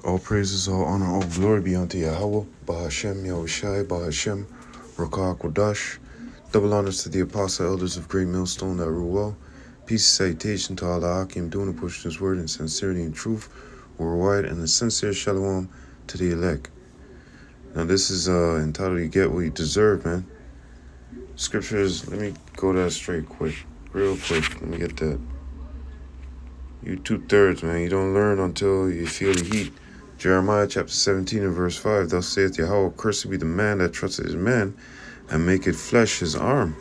All praises, all honor, all glory be unto Yahweh, Bahashem Yahushai, Bahashem Rakah Kodash. Double honors to the apostle elders of Great Millstone that rule well. Peace and salutation to all the Akim doing and pushing his word in sincerity and truth worldwide, and a sincere shalom to the elect. Now this is entitled You Get What You Deserve, man. Scriptures, let me go that straight real quick. Let me get that. You 2/3, man. You don't learn until you feel the heat. Jeremiah chapter 17 and verse 5. Thus saith Yahweh, cursed be the man that trusteth in man, and maketh flesh his arm,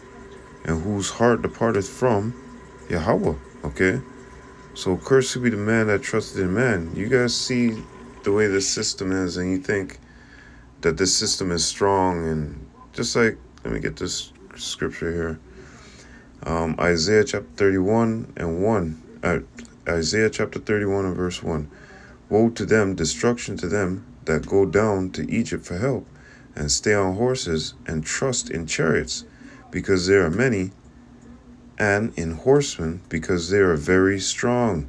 and whose heart departeth from Yahweh. Okay? So cursed be the man that trusteth in man. You guys see the way this system is, and you think that this system is strong, and just like, let me get this scripture here. Isaiah chapter 31 and 1. Isaiah chapter 31 and verse 1. Woe to them, destruction to them that go down to Egypt for help, and stay on horses, and trust in chariots, because there are many, and in horsemen, because they are very strong.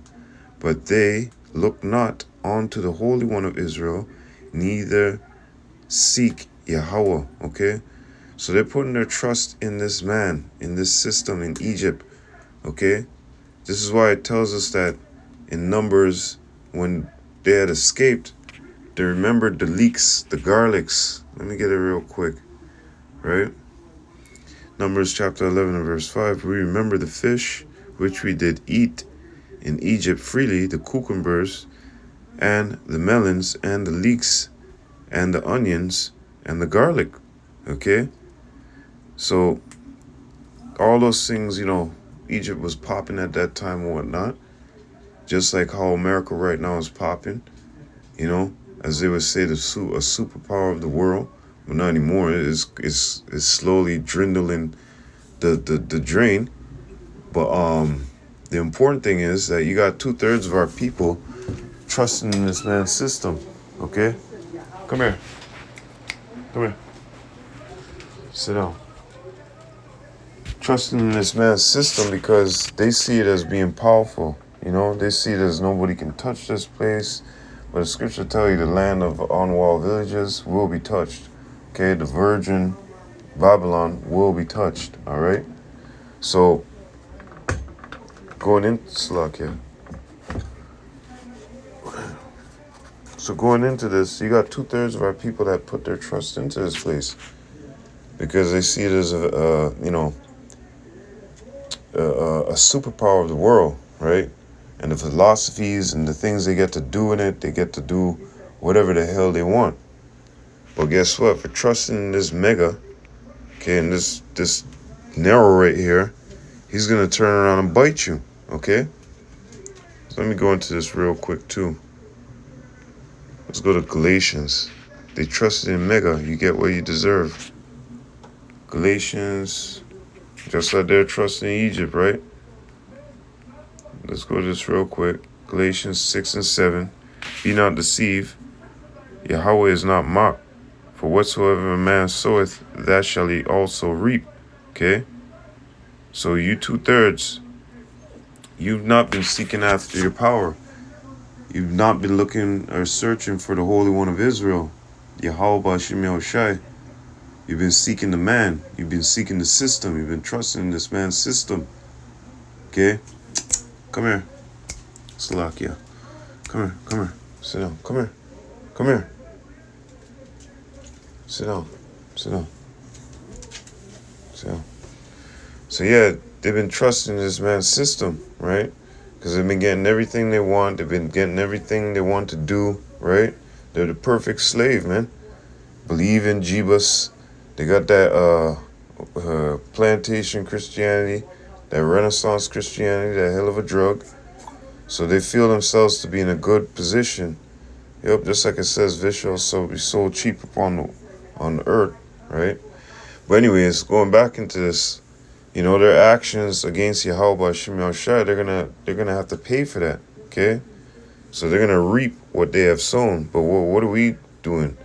But they look not unto the Holy One of Israel, neither seek Yahweh. Okay? So they're putting their trust in this man, in this system in Egypt. Okay? This is why it tells us that in Numbers, when they had escaped, they remembered the leeks, the garlics. Let me get it real quick, right? Numbers chapter 11 and verse 5. We remember the fish which we did eat in Egypt freely, the cucumbers and the melons and the leeks and the onions and the garlic. Okay? So all those things, Egypt was popping at that time and whatnot. Just like how America right now is popping, as they would say, a superpower of the world. But not anymore. It's slowly dwindling the drain. But the important thing is that you got 2/3 of our people trusting in this man's system. Okay? Come here. Sit down. Trusting in this man's system because they see it as being powerful. They see it as nobody can touch this place. But the scripture tell you the land of unwalled villages will be touched. Okay, the virgin Babylon will be touched. All right. So going into this, you got 2/3 of our people that put their trust into this place because they see it as a superpower of the world, right? And the philosophies and the things they get to do in it, they get to do whatever the hell they want. But guess what? For trusting in this mega, okay, and this narrow right here, he's going to turn around and bite you, okay? So let me go into this real quick, too. Let's go to Galatians. They trusted in mega. You get what you deserve. Galatians, just like they're trusting in Egypt, right? Let's go to this real quick. Galatians 6 and 7. Be not deceived. Yahweh is not mocked. For whatsoever a man soweth, that shall he also reap. Okay? So you 2/3, you've not been seeking after your power. You've not been looking or searching for the Holy One of Israel, Yahweh Ba'ashem Yahushai. You've been seeking the man. You've been seeking the system. You've been trusting in this man's system. Okay? Come here. Salakia. Come here. Sit down. Come here. Sit down. So yeah, they've been trusting this man's system, right? Because they've been getting everything they want. They've been getting everything they want to do, right? They're the perfect slave, man. Believe in Jebus. They got that plantation Christianity, that Renaissance Christianity, that hell of a drug. So they feel themselves to be in a good position. Yep, just like it says, visual so be sold cheap upon the earth, right? But anyways, going back into this, their actions against Yahweh Ba'ashem Yahushai, they're gonna have to pay for that. Okay? So they're gonna reap what they have sown. But what are we doing?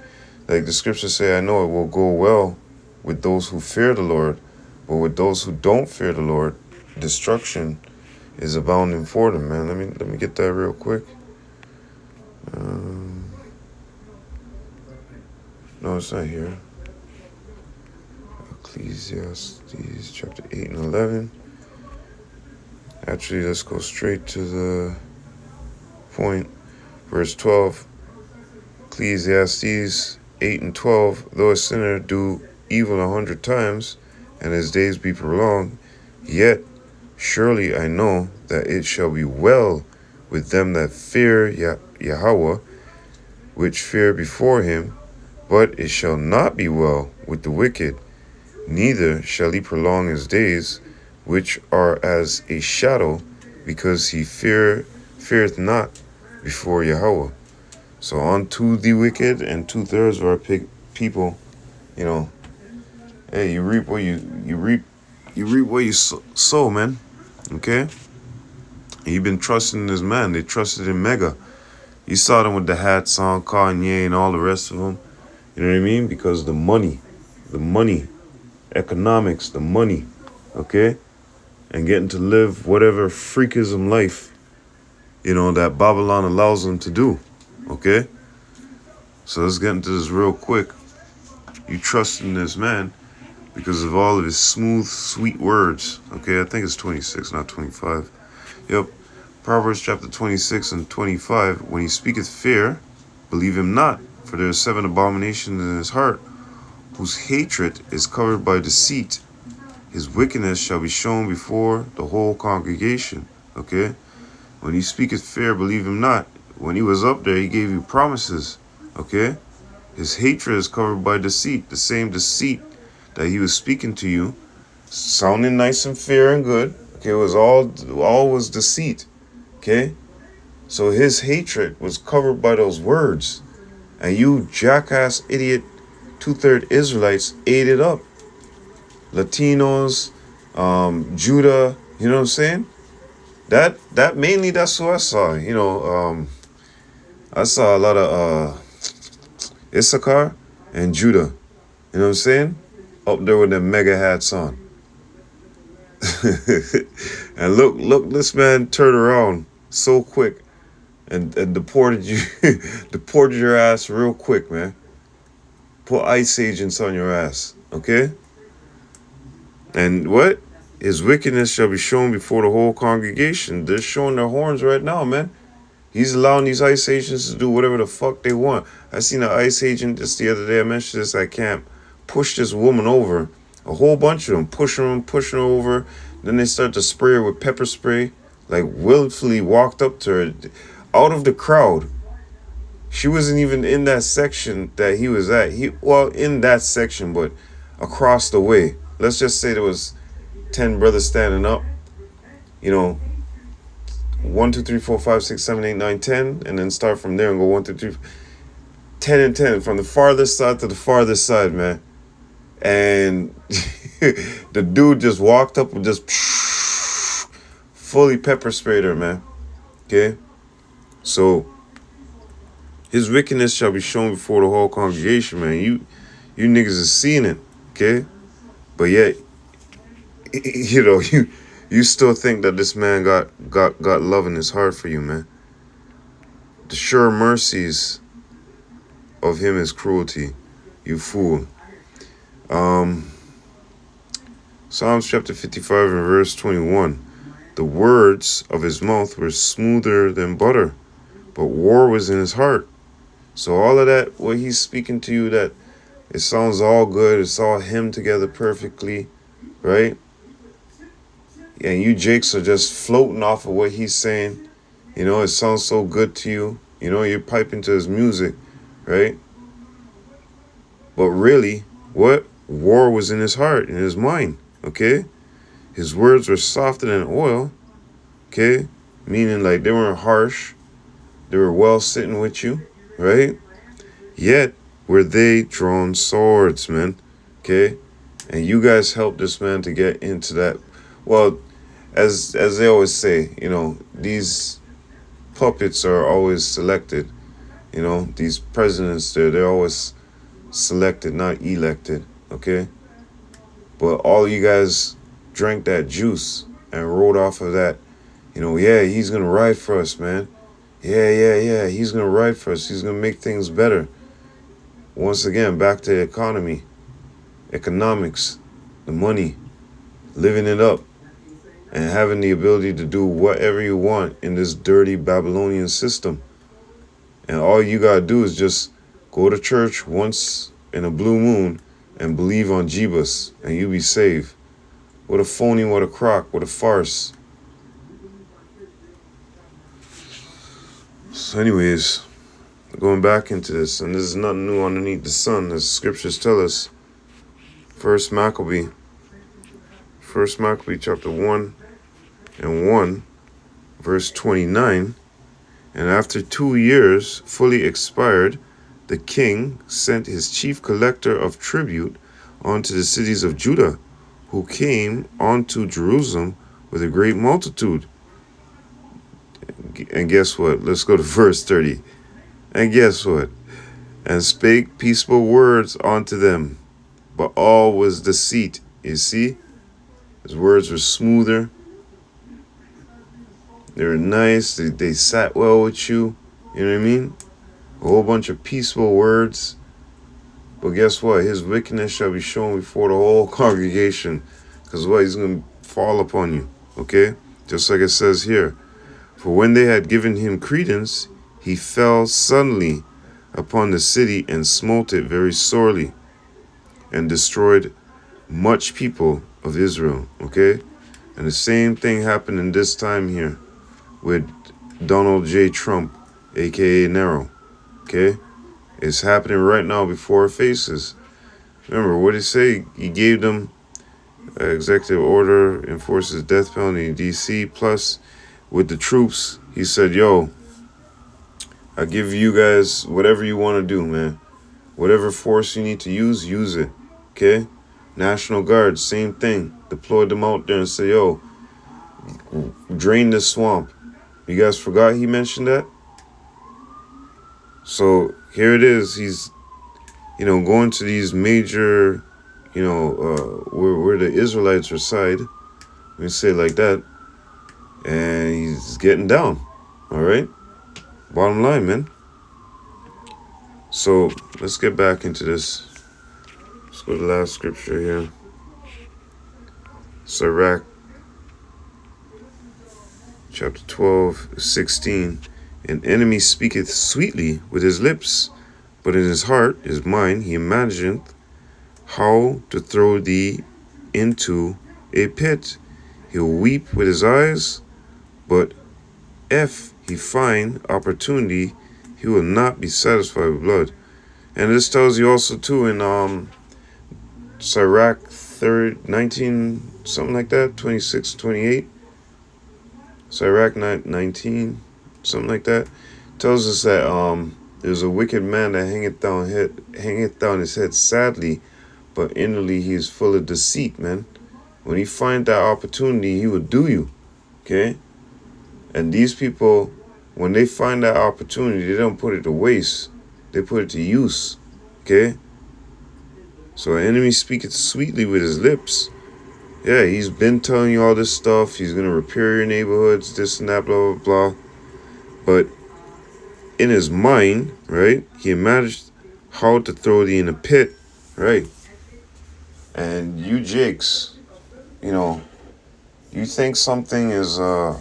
Like the scriptures say, I know it will go well with those who fear the Lord, but with those who don't fear the Lord, destruction is abounding for them, man. Let me get that real quick. No, it's not here. Ecclesiastes chapter 8 and 11. Actually, let's go straight to the point. Verse 12. Ecclesiastes 8 and 12. Though a sinner do evil 100 times, and his days be prolonged, yet surely I know that it shall be well with them that fear Yahweh, which fear before him, but it shall not be well with the wicked, neither shall he prolong his days, which are as a shadow, because he feareth not before Yahweh. So unto the wicked and 2/3 of our people, hey, you reap what you reap what you sow, man. Okay? And you've been trusting this man. They trusted in Mega. You saw them with the hats on, Kanye and all the rest of them. You know what I mean? Because the money, economics, the money, okay? And getting to live whatever freakism life, that Babylon allows them to do, okay? So let's get into this real quick. You trust in this man because of all of his smooth, sweet words, okay? I think it's 26, not 25. Yep. Proverbs chapter 26 and 25. When he speaketh fear, believe him not, for there are 7 abominations in his heart, whose hatred is covered by deceit. His wickedness shall be shown before the whole congregation. Okay? When he speaketh fear, believe him not. When he was up there, he gave you promises. Okay? His hatred is covered by deceit. The same deceit that he was speaking to you, sounding nice and fair and good. Okay, it was all was deceit. Okay? So his hatred was covered by those words. And you jackass idiot 2/3 Israelites ate it up. Latinos, Judah, you know what I'm saying? That mainly, that's what I saw. I saw a lot of Issachar and Judah. You know what I'm saying? Up there with their mega hats on. And look, this man turned around so quick and deported you, deported your ass real quick, man. Put ICE agents on your ass, okay? And what? His wickedness shall be shown before the whole congregation. They're showing their horns right now, man. He's allowing these ICE agents to do whatever the fuck they want. I seen an ICE agent just the other day, I mentioned this at camp, push this woman over. A whole bunch of them, pushing her over. Then they start to spray her with pepper spray. Like, willfully walked up to her out of the crowd. She wasn't even in that section that he was at. In that section, but across the way. Let's just say there was 10 brothers standing up. 1, 2, 3, 4, 5, 6, 7, 8, 9, 10. And then start from there and go 1, 2, 3, 10 and 10. From the farthest side to the farthest side, man. And the dude just walked up and just fully pepper sprayed her, man. Okay? So his wickedness shall be shown before the whole congregation, man. You niggas is seeing it, okay? But yet, you still think that this man got love in his heart for you, man. The sure mercies of him is cruelty, you fool. Psalms chapter 55 and verse 21. The words of his mouth were smoother than butter, but war was in his heart. So all of that, what he's speaking to you, that it sounds all good, it's all hemmed together perfectly, right? And you jakes are just floating off of what he's saying. It sounds so good to you. You're piping to his music, right? But really, what? War was in his heart, in his mind, okay? His words were softer than oil, okay? Meaning like they weren't harsh. They were well sitting with you, right? Yet were they drawn swords, man, okay? And you guys helped this man to get into that. Well, as they always say, these puppets are always selected. These presidents, they're always selected, not elected, okay? But all you guys drank that juice and rode off of that, yeah, he's going to ride for us, man. Yeah, he's going to ride for us. He's going to make things better. Once again, back to the economy, economics, the money, living it up, and having the ability to do whatever you want in this dirty Babylonian system. And all you gotta do is just go to church once in a blue moon and believe on Jeebus, and you be saved. What a phony, what a crock, what a farce. So anyways, going back into this, and there's nothing new underneath the sun, as scriptures tell us. First Maccabee chapter 1 and 1, verse 29. And after 2 years fully expired, the king sent his chief collector of tribute unto the cities of Judah, who came unto Jerusalem with a great multitude. And guess what? Let's go to verse 30. And guess what? And spake peaceable words unto them, but all was deceit. You see? His words were smoother. They were nice. They sat well with you. You know what I mean? A whole bunch of peaceful words. But guess what? His wickedness shall be shown before the whole congregation. Because what? He's going to fall upon you. Okay? Just like it says here. For when they had given him credence, he fell suddenly upon the city and smote it very sorely, and destroyed much people of Israel. Okay? And the same thing happened in this time here with Donald J. Trump, aka Nero. Okay? It's happening right now before our faces. Remember, what did he say? He gave them executive order, enforces death penalty in D.C. Plus, with the troops, he said, yo, I give you guys whatever you want to do, man. Whatever force you need to use it. Okay? National Guard, same thing. Deployed them out there and said, yo, drain this swamp. You guys forgot he mentioned that? So here it is. He's, going to these major, where the Israelites reside. Let me say it like that. And he's getting down. All right? Bottom line, man. So let's get back into this. Let's go to the last scripture here. Sirach, chapter 12, 16. An enemy speaketh sweetly with his lips, but in his heart, his mind, he imagineth how to throw thee into a pit. He'll weep with his eyes, but if he find opportunity, he will not be satisfied with blood. And this tells you also too in Sirach 19, something like that, 26, 28. Sirach 19, something like that. Tells us that there's a wicked man that hangeth down his head sadly, but inwardly he is full of deceit, man. When he find that opportunity, he will do you. Okay? And these people, when they find that opportunity, they don't put it to waste. They put it to use. Okay? So an enemy speaketh sweetly with his lips. Yeah, he's been telling you all this stuff. He's going to repair your neighborhoods, this and that, blah, blah, blah. But in his mind, right, he imagined how to throw thee in a pit, right? And you jakes, you think something is a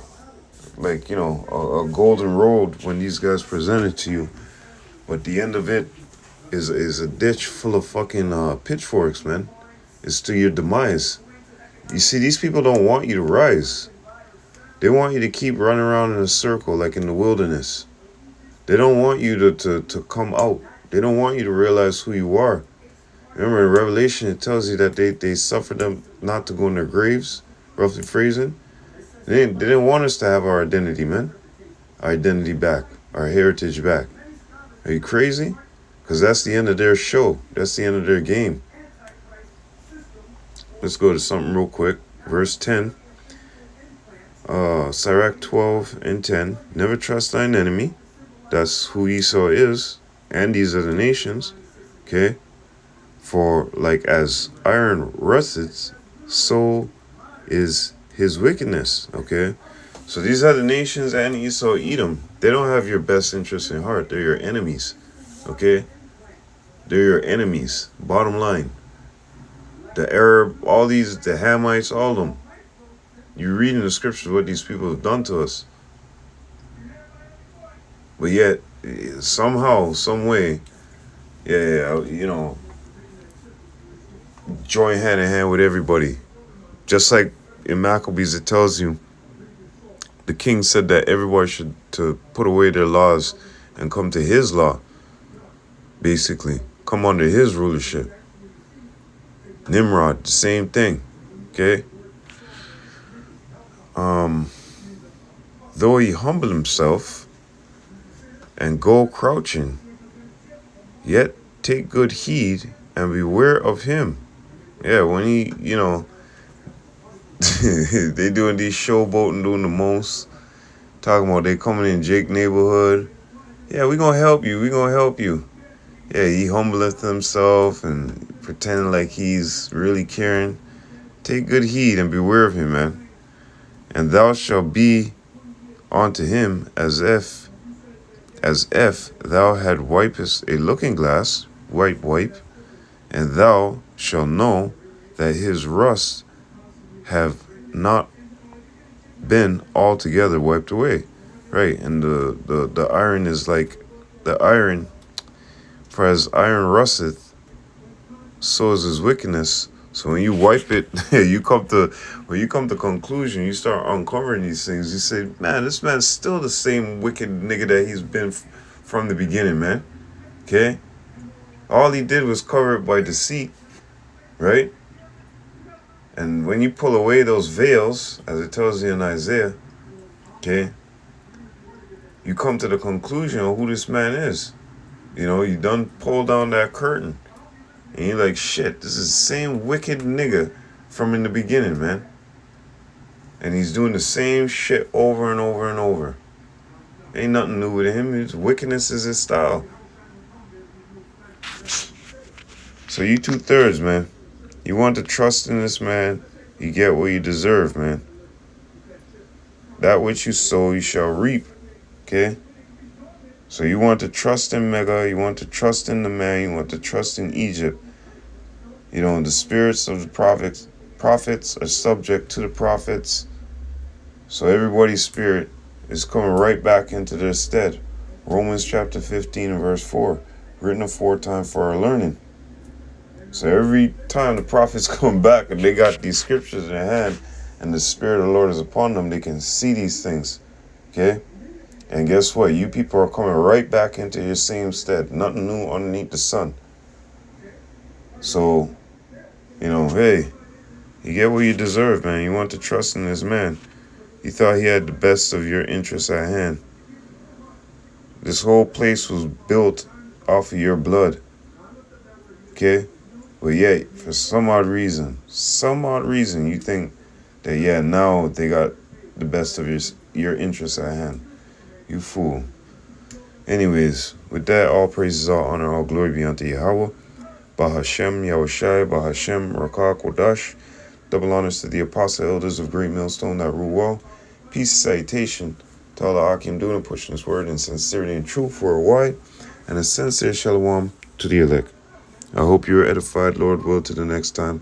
golden road when these guys present it to you, but the end of it is a ditch full of fucking pitchforks, man. It's to your demise. You see, these people don't want you to rise. They want you to keep running around in a circle like in the wilderness. They don't want you to come out. They don't want you to realize who you are. Remember in Revelation, it tells you that they suffered them not to go in their graves, roughly phrasing. They didn't want us to have our identity, man. Our identity back. Our heritage back. Are you crazy? Because that's the end of their show. That's the end of their game. Let's go to something real quick. Verse 10. Sirach 12 and 10. Never trust thine enemy. That's who Esau is. And these are the nations. Okay? For like as iron rusteth, so is his wickedness. Okay? So these are the nations and Esau, Edom. They don't have your best interest in heart. They're your enemies. Okay? They're your enemies. Bottom line. The Arab, all these, the Hamites, all of them. You read in the scriptures what these people have done to us. But yet, somehow, some way, join hand in hand with everybody. Just like in Maccabees, it tells you, the king said that everybody should to put away their laws and come to his law. Basically, come under his rulership. Nimrod, the same thing. Okay. Though he humble himself and go crouching, yet take good heed and beware of him. Yeah, when he, they doing these showboating, doing the most, talking about they coming in Jake neighborhood. Yeah, we gonna help you. We gonna help you. Yeah, he humbleth himself and pretending like he's really caring. Take good heed and beware of him, man. And thou shalt be unto him as if thou had wipest a looking glass, wipe, and thou shalt know that his rust have not been altogether wiped away. Right, and the iron is like the iron, for as iron rusteth, so is his wickedness. So when you wipe it, when you come to conclusion, you start uncovering these things. You say, man, this man's still the same wicked nigga that he's been from the beginning, man. Okay? All he did was cover it by deceit, right? And when you pull away those veils, as it tells you in Isaiah, okay, you come to the conclusion of who this man is. You done pull down that curtain. And you're like, shit, this is the same wicked nigga from in the beginning, man. And he's doing the same shit over and over and over. Ain't nothing new with him. His wickedness is his style. So you 2/3, man. You want to trust in this man, you get what you deserve, man. That which you sow, you shall reap. Okay? So you want to trust in Mega, you want to trust in the man, you want to trust in Egypt. The spirits of the prophets are subject to the prophets. So everybody's spirit is coming right back into their stead. Romans chapter 15 and verse 4, written aforetime for our learning. So every time the prophets come back and they got these scriptures in their hand and the Spirit of the Lord is upon them, they can see these things. Okay? And guess what? You people are coming right back into your same stead. Nothing new underneath the sun. So, hey, you get what you deserve, man. You want to trust in this man. You thought he had the best of your interests at hand. This whole place was built off of your blood. Okay? But yet, for some odd reason, you think that, now they got the best of your interests at hand. You fool. Anyways, with that, all praises, all honor, all glory be unto Yahweh. Bahashem, Yahushai, Bahashem, Rakah, Kodash. Double honors to the apostle elders of Great Millstone that rule well. Peace and salutation to all the Akim doing and pushing his word in sincerity and truth worldwide. And a sincere shalom to the elect. I hope you're edified, Lord will, to the next time.